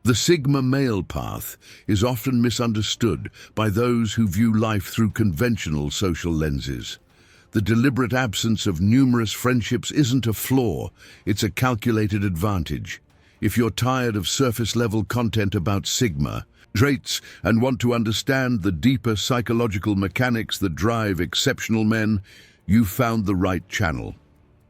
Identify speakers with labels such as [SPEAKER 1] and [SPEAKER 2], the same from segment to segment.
[SPEAKER 1] The Sigma male path is often misunderstood by those who view life through conventional social lenses. The deliberate absence of numerous friendships isn't a flaw, it's a calculated advantage. If you're tired of surface-level content about Sigma traits and want to understand the deeper psychological mechanics that drive exceptional men, you've found the right channel.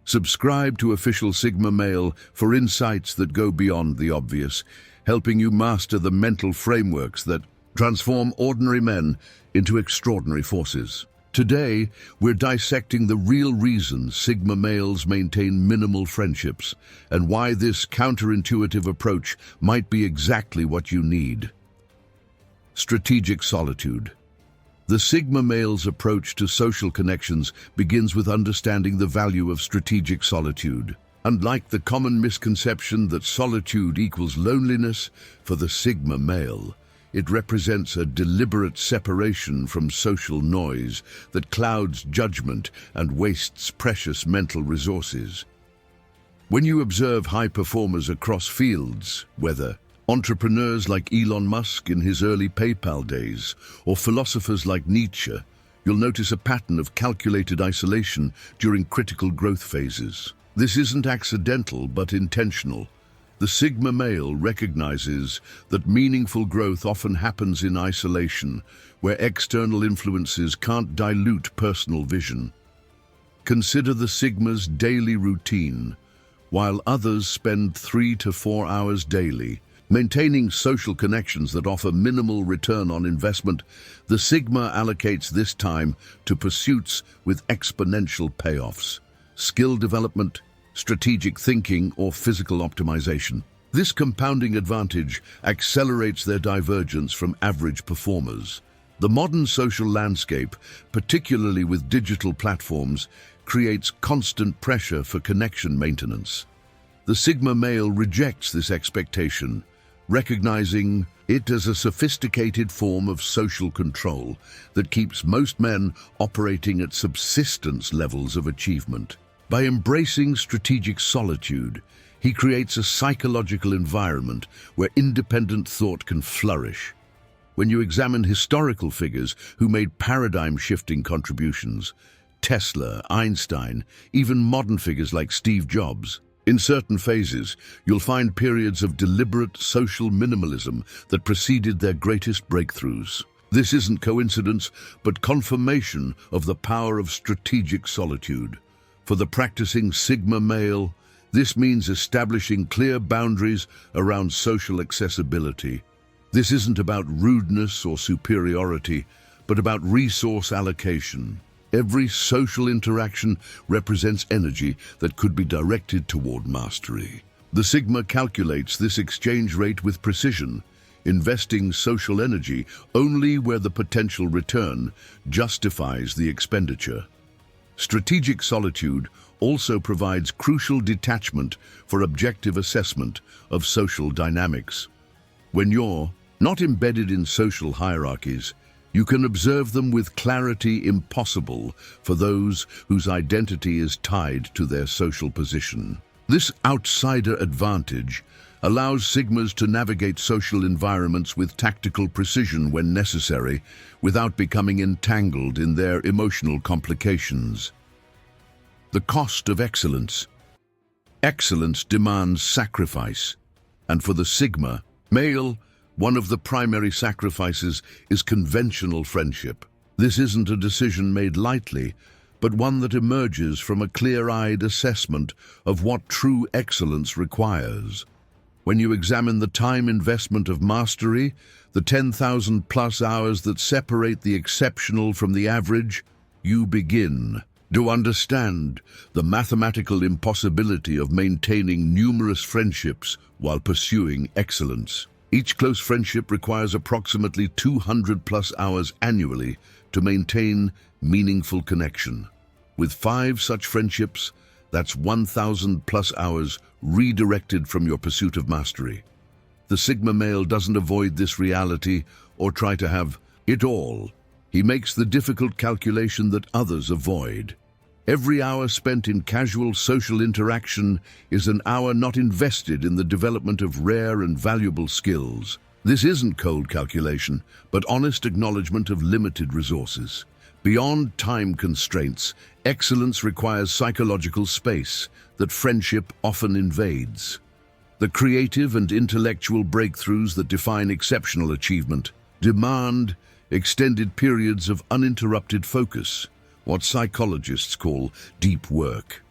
[SPEAKER 1] Subscribe to Official Sigma Male for insights that go beyond the obvious, helping you master the mental frameworks that transform ordinary men into extraordinary forces. Today, we're dissecting the real reasons Sigma males maintain minimal friendships and why this counterintuitive approach might be exactly what you need. Strategic solitude. The Sigma male's approach to social connections begins with understanding the value of strategic solitude. Unlike the common misconception that solitude equals loneliness, for the Sigma male, it represents a deliberate separation from social noise that clouds judgment and wastes precious mental resources. When you observe high performers across fields, whether entrepreneurs like Elon Musk in his early PayPal days, or philosophers like Nietzsche, you'll notice a pattern of calculated isolation during critical growth phases. This isn't accidental but intentional. The Sigma male recognizes that meaningful growth often happens in isolation, where external influences can't dilute personal vision. Consider the Sigma's daily routine. While others spend 3 to 4 hours daily maintaining social connections that offer minimal return on investment, the Sigma allocates this time to pursuits with exponential payoffs: skill development, strategic thinking, or physical optimization. This compounding advantage accelerates their divergence from average performers. The modern social landscape, particularly with digital platforms, creates constant pressure for connection maintenance. The Sigma male rejects this expectation, recognizing it as a sophisticated form of social control that keeps most men operating at subsistence levels of achievement. By embracing strategic solitude, he creates a psychological environment where independent thought can flourish. When you examine historical figures who made paradigm-shifting contributions, Tesla, Einstein, even modern figures like Steve Jobs, in certain phases, you'll find periods of deliberate social minimalism that preceded their greatest breakthroughs. This isn't coincidence, but confirmation of the power of strategic solitude. For the practicing Sigma male, this means establishing clear boundaries around social accessibility. This isn't about rudeness or superiority, but about resource allocation. Every social interaction represents energy that could be directed toward mastery. The Sigma calculates this exchange rate with precision, investing social energy only where the potential return justifies the expenditure. Strategic solitude also provides crucial detachment for objective assessment of social dynamics. When you're not embedded in social hierarchies, you can observe them with clarity impossible for those whose identity is tied to their social position. This outsider advantage allows Sigmas to navigate social environments with tactical precision when necessary, without becoming entangled in their emotional complications. The cost of excellence. Excellence demands sacrifice, and for the Sigma male, one of the primary sacrifices is conventional friendship. This isn't a decision made lightly, but one that emerges from a clear-eyed assessment of what true excellence requires. When you examine the time investment of mastery, the 10,000+ hours that separate the exceptional from the average, you begin to understand the mathematical impossibility of maintaining numerous friendships while pursuing excellence. Each close friendship requires approximately 200+ hours annually to maintain meaningful connection. With 5 such friendships, that's 1,000+ hours redirected from your pursuit of mastery. The Sigma male doesn't avoid this reality or try to have it all. He makes the difficult calculation that others avoid. Every hour spent in casual social interaction is an hour not invested in the development of rare and valuable skills. This isn't cold calculation, but honest acknowledgement of limited resources. Beyond time constraints, excellence requires psychological space that friendship often invades. The creative and intellectual breakthroughs that define exceptional achievement demand extended periods of uninterrupted focus, what psychologists call deep work.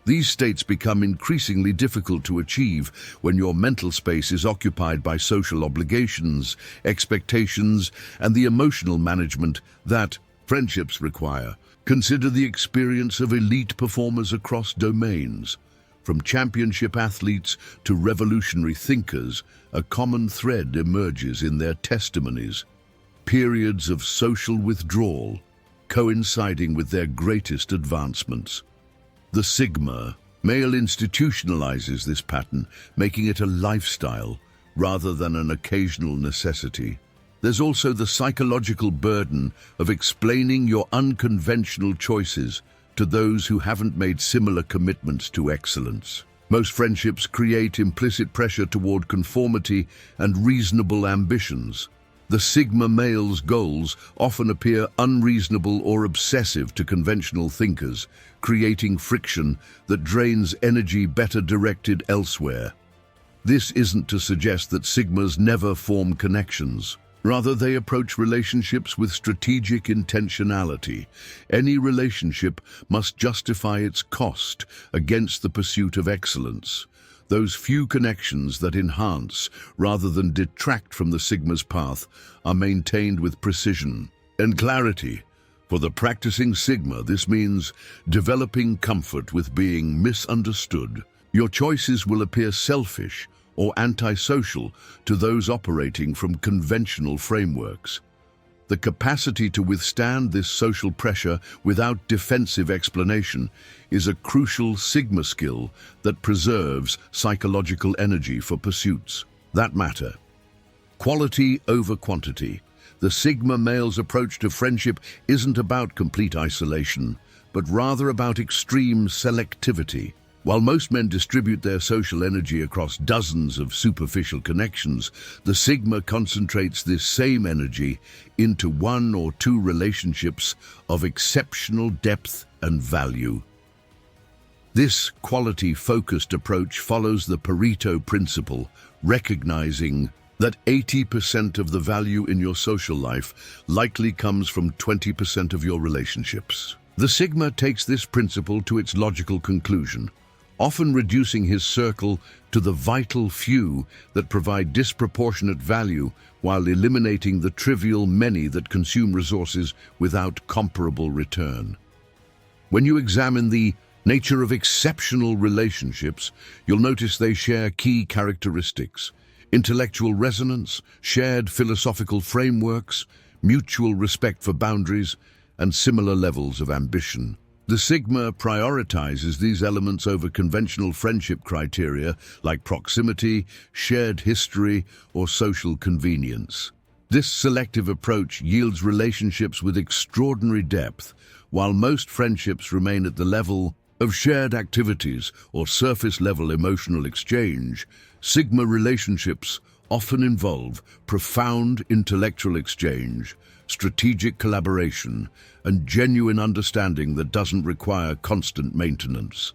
[SPEAKER 1] These states become increasingly difficult to achieve when your mental space is occupied by social obligations, expectations, and the emotional management that friendships require. Consider the experience of elite performers across domains. From championship athletes to revolutionary thinkers, a common thread emerges in their testimonies. Periods of social withdrawal, coinciding with their greatest advancements. The Sigma male institutionalizes this pattern, making it a lifestyle rather than an occasional necessity. There's also the psychological burden of explaining your unconventional choices to those who haven't made similar commitments to excellence. Most friendships create implicit pressure toward conformity and reasonable ambitions. The Sigma male's goals often appear unreasonable or obsessive to conventional thinkers, creating friction that drains energy better directed elsewhere. This isn't to suggest that Sigmas never form connections. Rather, they approach relationships with strategic intentionality. Any relationship must justify its cost against the pursuit of excellence. Those few connections that enhance rather than detract from the Sigma's path are maintained with precision and clarity. For the practicing Sigma, this means developing comfort with being misunderstood. Your choices will appear selfish or antisocial to those operating from conventional frameworks. The capacity to withstand this social pressure without defensive explanation is a crucial Sigma skill that preserves psychological energy for pursuits that matter. Quality over quantity. The Sigma male's approach to friendship isn't about complete isolation, but rather about extreme selectivity. While most men distribute their social energy across dozens of superficial connections, the Sigma concentrates this same energy into one or two relationships of exceptional depth and value. This quality-focused approach follows the Pareto principle, recognizing that 80% of the value in your social life likely comes from 20% of your relationships. The Sigma takes this principle to its logical conclusion, often reducing his circle to the vital few that provide disproportionate value while eliminating the trivial many that consume resources without comparable return. When you examine the nature of exceptional relationships, you'll notice they share key characteristics: intellectual resonance, shared philosophical frameworks, mutual respect for boundaries, and similar levels of ambition. The Sigma prioritizes these elements over conventional friendship criteria like proximity, shared history, or social convenience. This selective approach yields relationships with extraordinary depth, while most friendships remain at the level of shared activities or surface-level emotional exchange. Sigma relationships often involve profound intellectual exchange, strategic collaboration, and genuine understanding that doesn't require constant maintenance.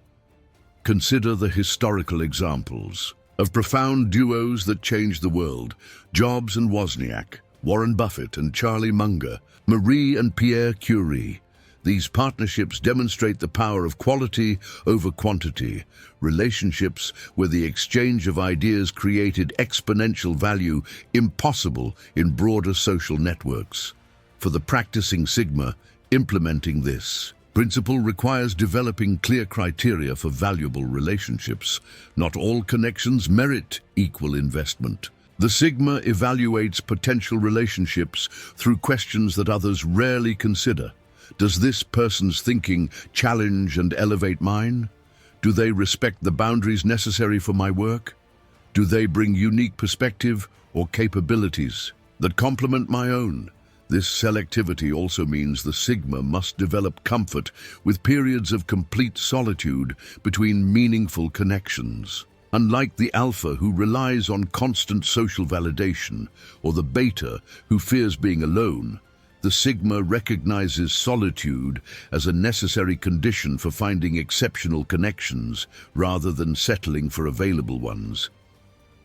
[SPEAKER 1] Consider the historical examples of profound duos that changed the world: Jobs and Wozniak, Warren Buffett and Charlie Munger, Marie and Pierre Curie. These partnerships demonstrate the power of quality over quantity, relationships where the exchange of ideas created exponential value impossible in broader social networks. For the practicing Sigma, implementing this principle requires developing clear criteria for valuable relationships. Not all connections merit equal investment. The Sigma evaluates potential relationships through questions that others rarely consider. Does this person's thinking challenge and elevate mine? Do they respect the boundaries necessary for my work? Do they bring unique perspective or capabilities that complement my own? This selectivity also means the sigma must develop comfort with periods of complete solitude between meaningful connections. Unlike the alpha, who relies on constant social validation, or the beta, who fears being alone, the sigma recognizes solitude as a necessary condition for finding exceptional connections rather than settling for available ones.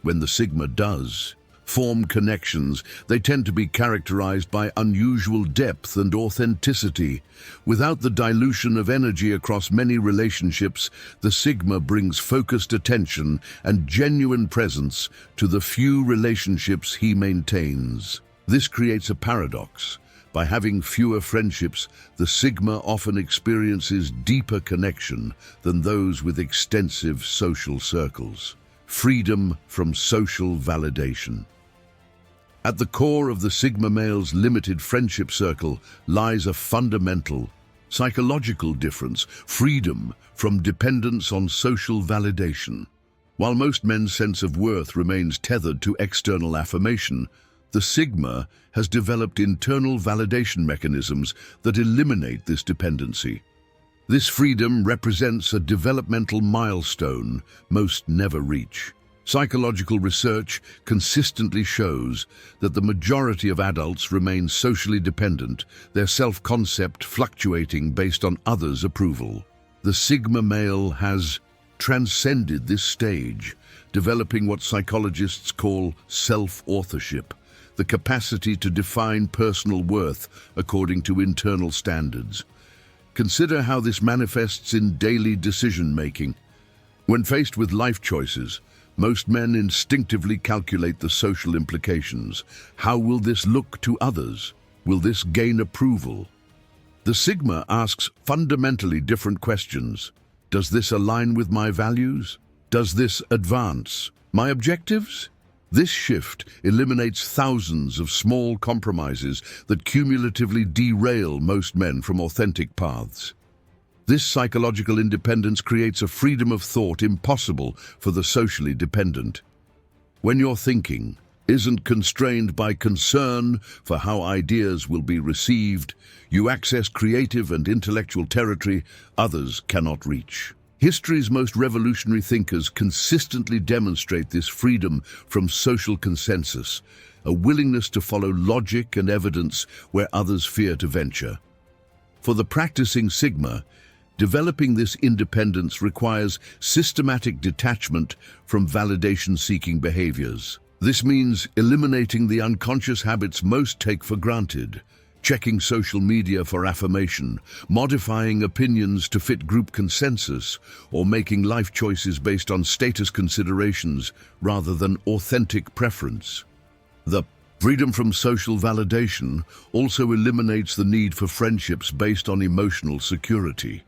[SPEAKER 1] When the sigma does form connections, they tend to be characterized by unusual depth and authenticity. Without the dilution of energy across many relationships, the sigma brings focused attention and genuine presence to the few relationships he maintains. This creates a paradox. By having fewer friendships, the sigma often experiences deeper connection than those with extensive social circles. Freedom from social validation. At the core of the sigma male's limited friendship circle lies a fundamental psychological difference: freedom from dependence on social validation. While most men's sense of worth remains tethered to external affirmation, the sigma has developed internal validation mechanisms that eliminate this dependency. This freedom represents a developmental milestone most never reach. Psychological research consistently shows that the majority of adults remain socially dependent, their self-concept fluctuating based on others' approval. The sigma male has transcended this stage, developing what psychologists call self-authorship, the capacity to define personal worth according to internal standards. Consider how this manifests in daily decision-making. When faced with life choices, most men instinctively calculate the social implications. How will this look to others? Will this gain approval? The sigma asks fundamentally different questions. Does this align with my values? Does this advance my objectives? This shift eliminates thousands of small compromises that cumulatively derail most men from authentic paths. This psychological independence creates a freedom of thought impossible for the socially dependent. When your thinking isn't constrained by concern for how ideas will be received, you access creative and intellectual territory others cannot reach. History's most revolutionary thinkers consistently demonstrate this freedom from social consensus, a willingness to follow logic and evidence where others fear to venture. For the practicing sigma, developing this independence requires systematic detachment from validation-seeking behaviors. This means eliminating the unconscious habits most take for granted, checking social media for affirmation, modifying opinions to fit group consensus, or making life choices based on status considerations rather than authentic preference. The freedom from social validation also eliminates the need for friendships based on emotional security.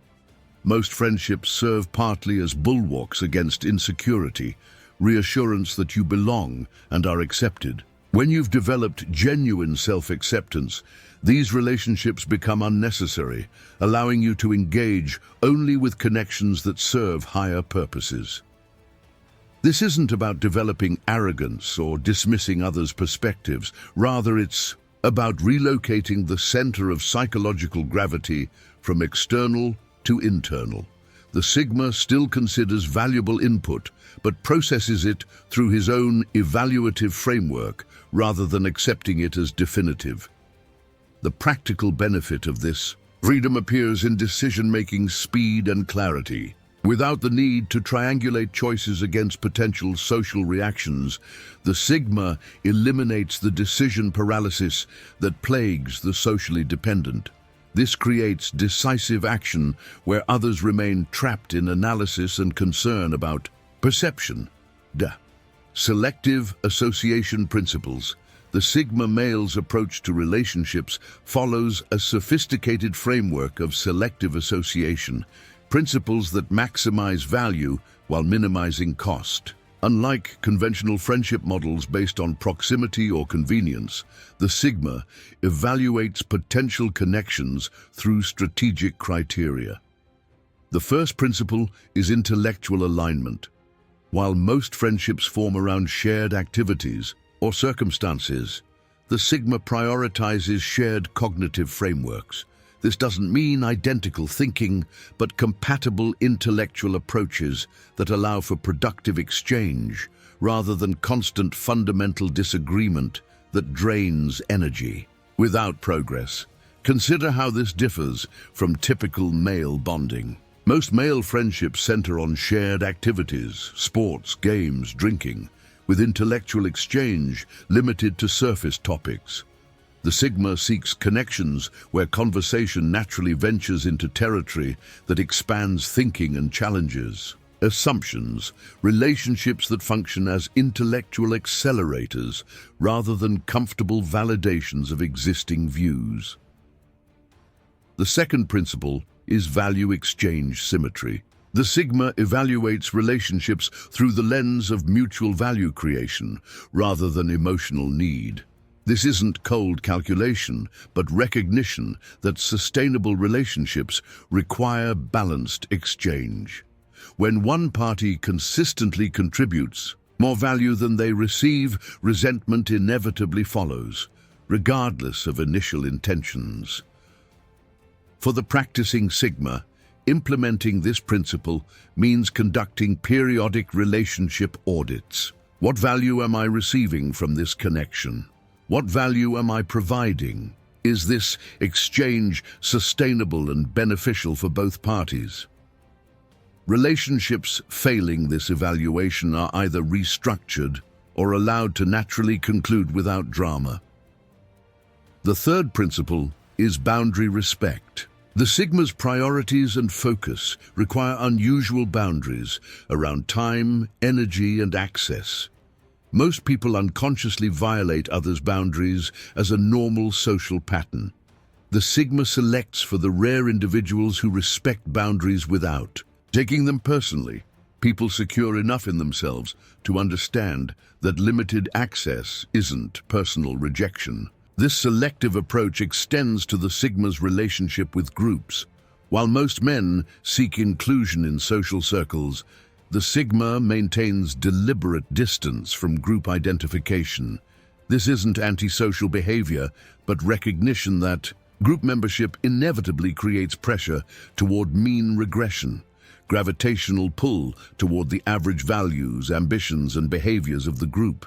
[SPEAKER 1] Most friendships serve partly as bulwarks against insecurity, reassurance that you belong and are accepted. When you've developed genuine self-acceptance, these relationships become unnecessary, allowing you to engage only with connections that serve higher purposes. This isn't about developing arrogance or dismissing others' perspectives. Rather, it's about relocating the center of psychological gravity from external to internal. The sigma still considers valuable input, but processes it through his own evaluative framework rather than accepting it as definitive. The practical benefit of this freedom appears in decision-making speed and clarity. Without the need to triangulate choices against potential social reactions, the sigma eliminates the decision paralysis that plagues the socially dependent. This creates decisive action where others remain trapped in analysis and concern about perception. Selective association principles. The sigma male's approach to relationships follows a sophisticated framework of selective association, principles that maximize value while minimizing cost. Unlike conventional friendship models based on proximity or convenience, the sigma evaluates potential connections through strategic criteria. The first principle is intellectual alignment. While most friendships form around shared activities or circumstances, The Sigma prioritizes shared cognitive frameworks. This doesn't mean identical thinking, but compatible intellectual approaches that allow for productive exchange rather than constant fundamental disagreement that drains energy. Without progress, consider how this differs from typical male bonding. Most male friendships center on shared activities, sports, games, drinking, with intellectual exchange limited to surface topics. The Sigma seeks connections where conversation naturally ventures into territory that expands thinking and challenges assumptions, relationships that function as intellectual accelerators rather than comfortable validations of existing views. The second principle is value exchange symmetry. The Sigma evaluates relationships through the lens of mutual value creation rather than emotional need. This isn't cold calculation, but recognition that sustainable relationships require balanced exchange. When one party consistently contributes more value than they receive, resentment inevitably follows, regardless of initial intentions. For the practicing Sigma, implementing this principle means conducting periodic relationship audits. What value am I receiving from this connection? What value am I providing? Is this exchange sustainable and beneficial for both parties? Relationships failing this evaluation are either restructured or allowed to naturally conclude without drama. The third principle is boundary respect. The Sigma's priorities and focus require unusual boundaries around time, energy, and access. Most people unconsciously violate others' boundaries as a normal social pattern. The Sigma selects for the rare individuals who respect boundaries without taking them personally. People secure enough in themselves to understand that limited access isn't personal rejection. This selective approach extends to the Sigma's relationship with groups. While most men seek inclusion in social circles, the Sigma maintains deliberate distance from group identification. This isn't antisocial behavior, but recognition that group membership inevitably creates pressure toward mean regression, gravitational pull toward the average values, ambitions, and behaviors of the group.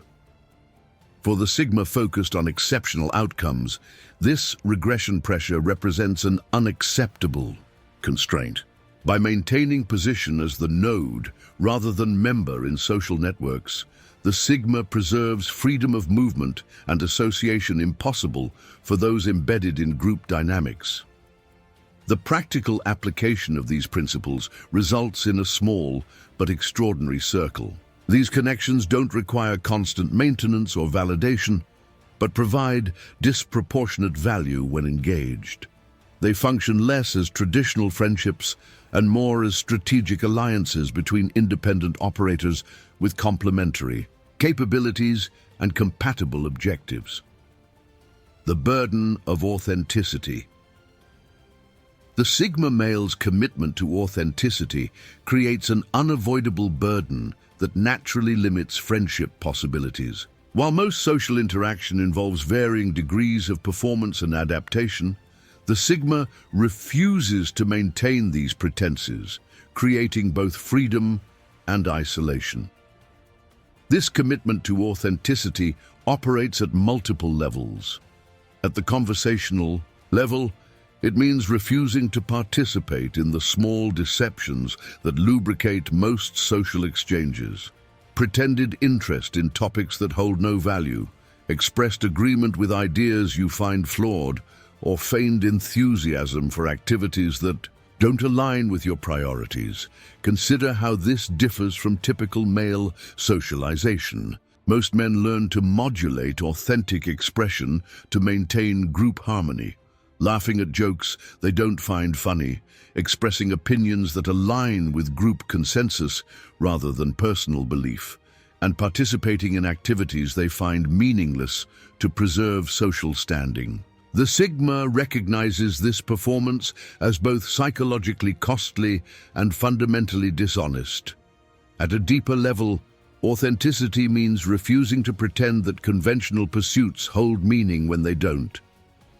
[SPEAKER 1] For the Sigma focused on exceptional outcomes, this regression pressure represents an unacceptable constraint. By maintaining position as the node rather than member in social networks, the Sigma preserves freedom of movement and association impossible for those embedded in group dynamics. The practical application of these principles results in a small but extraordinary circle. These connections don't require constant maintenance or validation, but provide disproportionate value when engaged. They function less as traditional friendships and more as strategic alliances between independent operators with complementary capabilities and compatible objectives. The burden of authenticity. The Sigma male's commitment to authenticity creates an unavoidable burden that naturally limits friendship possibilities. While most social interaction involves varying degrees of performance and adaptation, the Sigma refuses to maintain these pretenses, creating both freedom and isolation. This commitment to authenticity operates at multiple levels. At the conversational level, it means refusing to participate in the small deceptions that lubricate most social exchanges. Pretended interest in topics that hold no value, expressed agreement with ideas you find flawed, or feigned enthusiasm for activities that don't align with your priorities. Consider how this differs from typical male socialization. Most men learn to modulate authentic expression to maintain group harmony, laughing at jokes they don't find funny, expressing opinions that align with group consensus rather than personal belief, and participating in activities they find meaningless to preserve social standing. The Sigma recognizes this performance as both psychologically costly and fundamentally dishonest. At a deeper level, Authenticity means refusing to pretend that conventional pursuits hold meaning when they don't.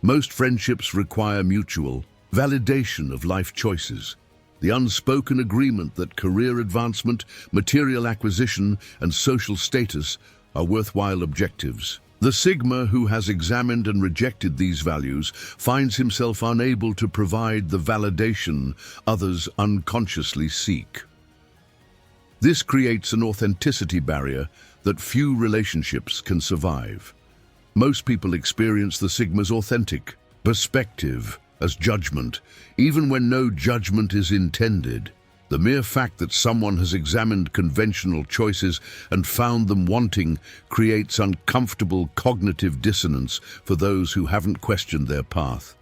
[SPEAKER 1] Most friendships require mutual validation of life choices, the unspoken agreement that career advancement, material acquisition, and social status are worthwhile objectives. The Sigma who has examined and rejected these values finds himself unable to provide the validation others unconsciously seek. This creates an authenticity barrier that few relationships can survive. Most people experience the Sigma's authentic perspective as judgment, even when no judgment is intended. The mere fact that someone has examined conventional choices and found them wanting creates uncomfortable cognitive dissonance for those who haven't questioned their path.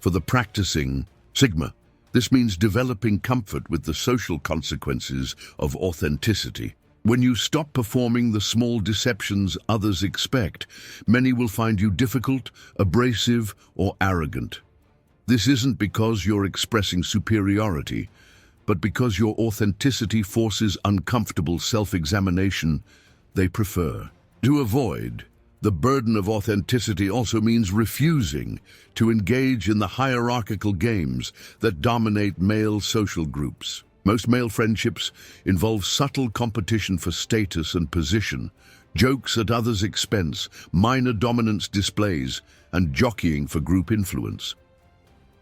[SPEAKER 1] For the practicing Sigma, this means developing comfort with the social consequences of authenticity. When you stop performing the small deceptions others expect, many will find you difficult, abrasive, or arrogant. This isn't because you're expressing superiority, but because your authenticity forces uncomfortable self-examination they prefer. To avoid the burden of authenticity also means refusing to engage in the hierarchical games that dominate male social groups. Most male friendships involve subtle competition for status and position, jokes at others' expense, minor dominance displays, and jockeying for group influence.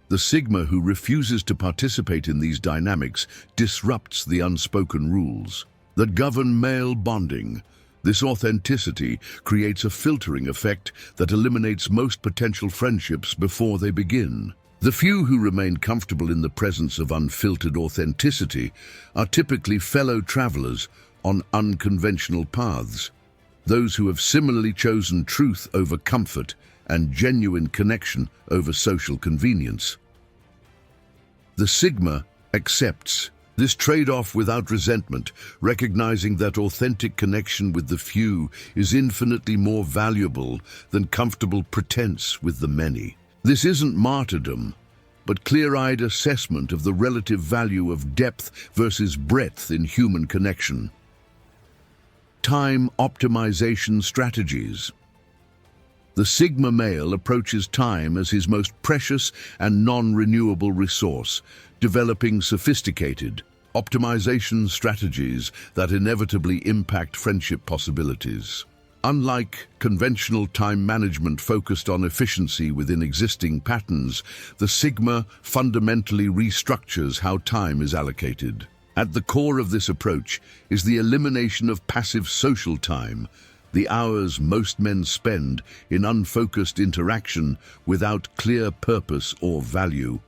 [SPEAKER 1] The Sigma who refuses to participate in these dynamics disrupts the unspoken rules that govern male bonding. This authenticity creates a filtering effect that eliminates most potential friendships before they begin. The few who remain comfortable in the presence of unfiltered authenticity are typically fellow travelers on unconventional paths, those who have similarly chosen truth over comfort and genuine connection over social convenience. The Sigma accepts this trade-off without resentment, recognizing that authentic connection with the few is infinitely more valuable than comfortable pretense with the many. This isn't martyrdom, but clear-eyed assessment of the relative value of depth versus breadth in human connection. Time optimization strategies. The Sigma male approaches time as his most precious and non-renewable resource, developing sophisticated optimization strategies that inevitably impact friendship possibilities. Unlike conventional time management focused on efficiency within existing patterns, the Sigma fundamentally restructures how time is allocated. At the core of this approach is the elimination of passive social time, the hours most men spend in unfocused interaction without clear purpose or value.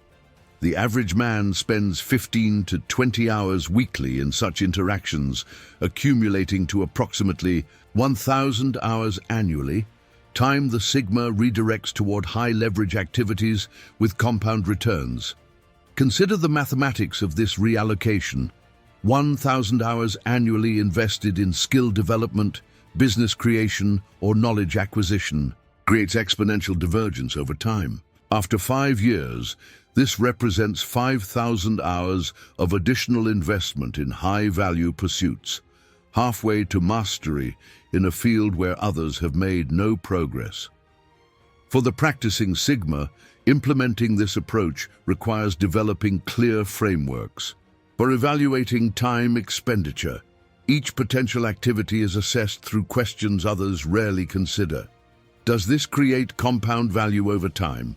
[SPEAKER 1] The average man spends 15 to 20 hours weekly in such interactions, accumulating to approximately 1,000 hours annually, time the Sigma redirects toward high-leverage activities with compound returns. Consider the mathematics of this reallocation. 1,000 hours annually invested in skill development, business creation, or knowledge acquisition creates exponential divergence over time. After 5 years, this represents 5,000 hours of additional investment in high-value pursuits, halfway to mastery in a field where others have made no progress. For the practicing Sigma, implementing this approach requires developing clear frameworks. For evaluating time expenditure, each potential activity is assessed through questions others rarely consider. Does this create compound value over time?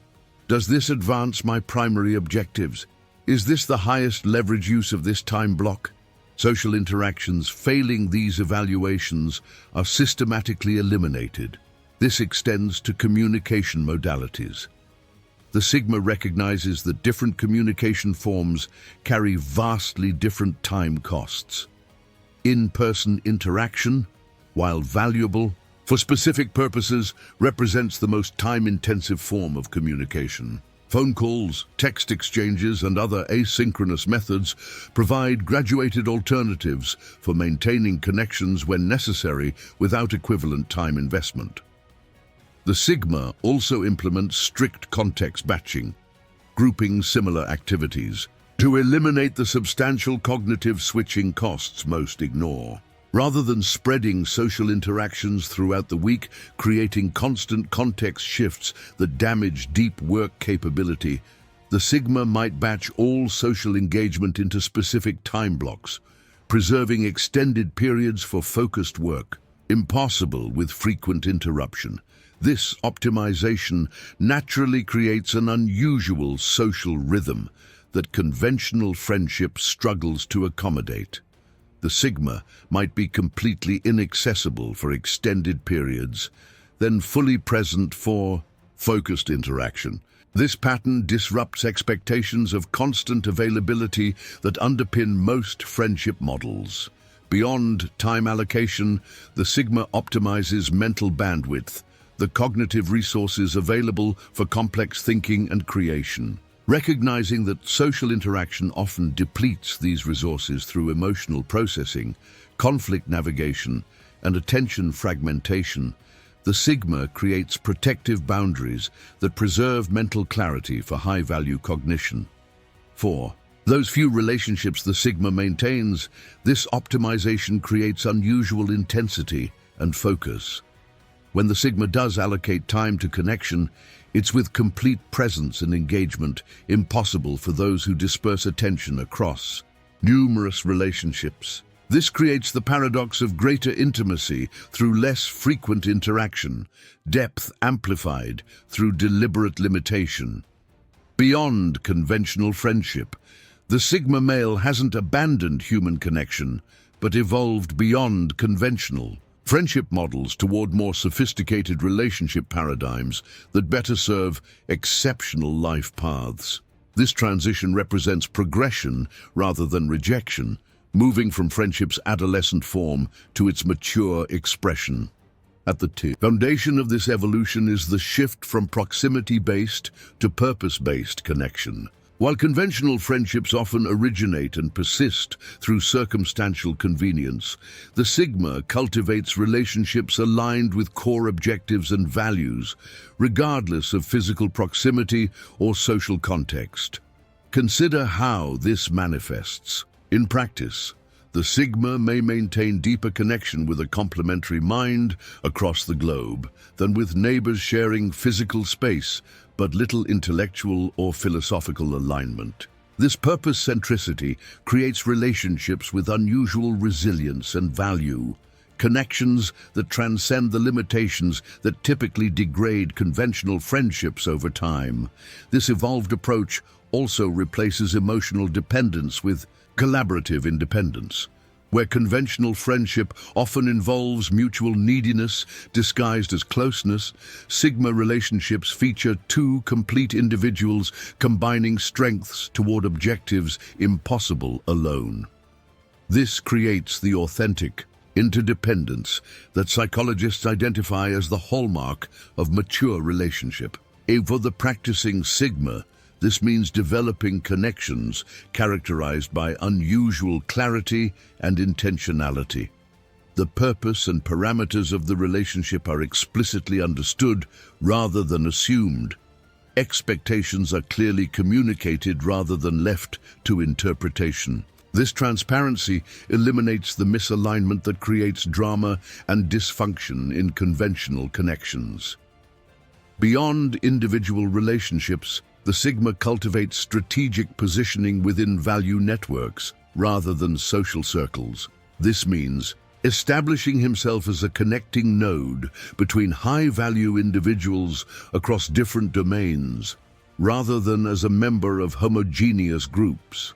[SPEAKER 1] Does this advance my primary objectives? Is this the highest leverage use of this time block? Social interactions failing these evaluations are systematically eliminated. This extends to communication modalities. The Sigma recognizes that different communication forms carry vastly different time costs. In-person interaction, while valuable for specific purposes, represents the most time-intensive form of communication. Phone calls, text exchanges, and other asynchronous methods provide graduated alternatives for maintaining connections when necessary without equivalent time investment. The Sigma also implements strict context batching, grouping similar activities to eliminate the substantial cognitive switching costs most ignore. Rather than spreading social interactions throughout the week, creating constant context shifts that damage deep work capability, the Sigma might batch all social engagement into specific time blocks, preserving extended periods for focused work. Impossible with frequent interruption. This optimization naturally creates an unusual social rhythm that conventional friendship struggles to accommodate. The Sigma might be completely inaccessible for extended periods, then fully present for focused interaction. This pattern disrupts expectations of constant availability that underpin most friendship models. Beyond time allocation, the Sigma optimizes mental bandwidth, the cognitive resources available for complex thinking and creation. Recognizing that social interaction often depletes these resources through emotional processing, conflict navigation, and attention fragmentation, the Sigma creates protective boundaries that preserve mental clarity for high-value cognition. 4. Those few relationships the Sigma maintains, this optimization creates unusual intensity and focus. When the Sigma does allocate time to connection, it's with complete presence and engagement, impossible for those who disperse attention across numerous relationships. This creates the paradox of greater intimacy through less frequent interaction, depth amplified through deliberate limitation. Beyond conventional friendship, the Sigma male hasn't abandoned human connection, but evolved beyond conventional friendship models toward more sophisticated relationship paradigms that better serve exceptional life paths. This transition represents progression rather than rejection, moving from friendship's adolescent form to its mature expression. At the foundation of this evolution is the shift from proximity-based to purpose-based connection. While conventional friendships often originate and persist through circumstantial convenience, the Sigma cultivates relationships aligned with core objectives and values, regardless of physical proximity or social context. Consider how this manifests. In practice, the Sigma may maintain deeper connection with a complementary mind across the globe than with neighbors sharing physical space but little intellectual or philosophical alignment. This purpose-centricity creates relationships with unusual resilience and value, connections that transcend the limitations that typically degrade conventional friendships over time. This evolved approach also replaces emotional dependence with collaborative independence, where conventional friendship often involves mutual neediness disguised as closeness. Sigma relationships feature two complete individuals combining strengths toward objectives impossible alone. This creates the authentic interdependence that psychologists identify as the hallmark of mature relationship. For the practicing Sigma, this means developing connections characterized by unusual clarity and intentionality. The purpose and parameters of the relationship are explicitly understood rather than assumed. Expectations are clearly communicated rather than left to interpretation. This transparency eliminates the misalignment that creates drama and dysfunction in conventional connections. Beyond individual relationships, the Sigma cultivates strategic positioning within value networks rather than social circles. This means establishing himself as a connecting node between high-value individuals across different domains, rather than as a member of homogeneous groups.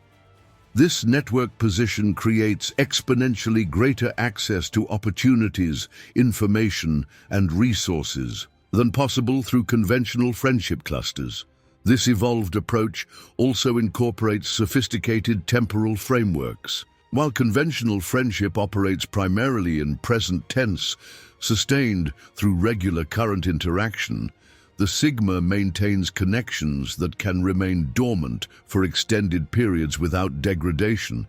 [SPEAKER 1] This network position creates exponentially greater access to opportunities, information, and resources than possible through conventional friendship clusters. This evolved approach also incorporates sophisticated temporal frameworks. While conventional friendship operates primarily in present tense, sustained through regular current interaction, the Sigma maintains connections that can remain dormant for extended periods without degradation,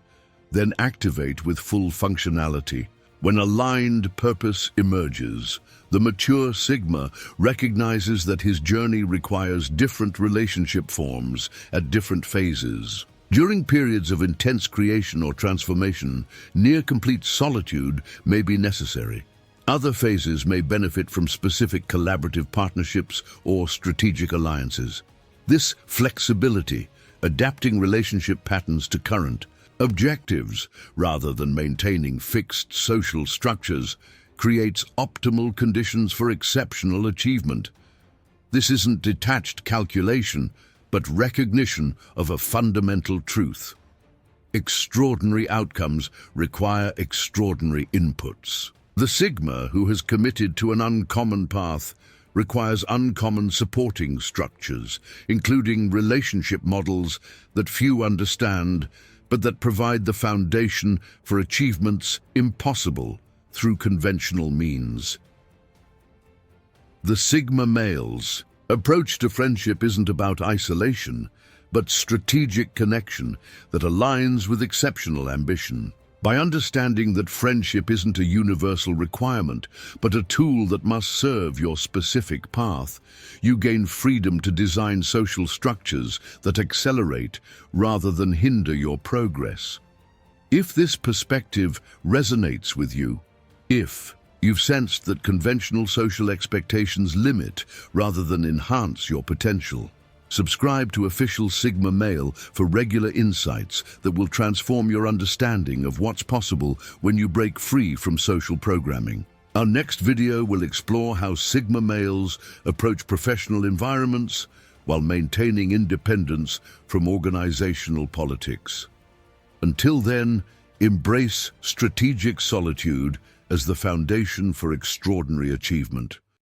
[SPEAKER 1] then activate with full functionality. When aligned purpose emerges, the mature Sigma recognizes that his journey requires different relationship forms at different phases. During periods of intense creation or transformation, near-complete solitude may be necessary. Other phases may benefit from specific collaborative partnerships or strategic alliances. This flexibility, adapting relationship patterns to current objectives rather than maintaining fixed social structures, creates optimal conditions for exceptional achievement. This isn't detached calculation, but recognition of a fundamental truth. Extraordinary outcomes require extraordinary inputs. The Sigma who has committed to an uncommon path requires uncommon supporting structures, including relationship models that few understand, but that provide the foundation for achievements impossible through conventional means. The Sigma male's approach to friendship isn't about isolation, but strategic connection that aligns with exceptional ambition. By understanding that friendship isn't a universal requirement, but a tool that must serve your specific path, you gain freedom to design social structures that accelerate rather than hinder your progress. If this perspective resonates with you, if you've sensed that conventional social expectations limit rather than enhance your potential, subscribe to Official Sigma Male for regular insights that will transform your understanding of what's possible when you break free from social programming. Our next video will explore how Sigma males approach professional environments while maintaining independence from organizational politics. Until then, embrace strategic solitude as the foundation for extraordinary achievement.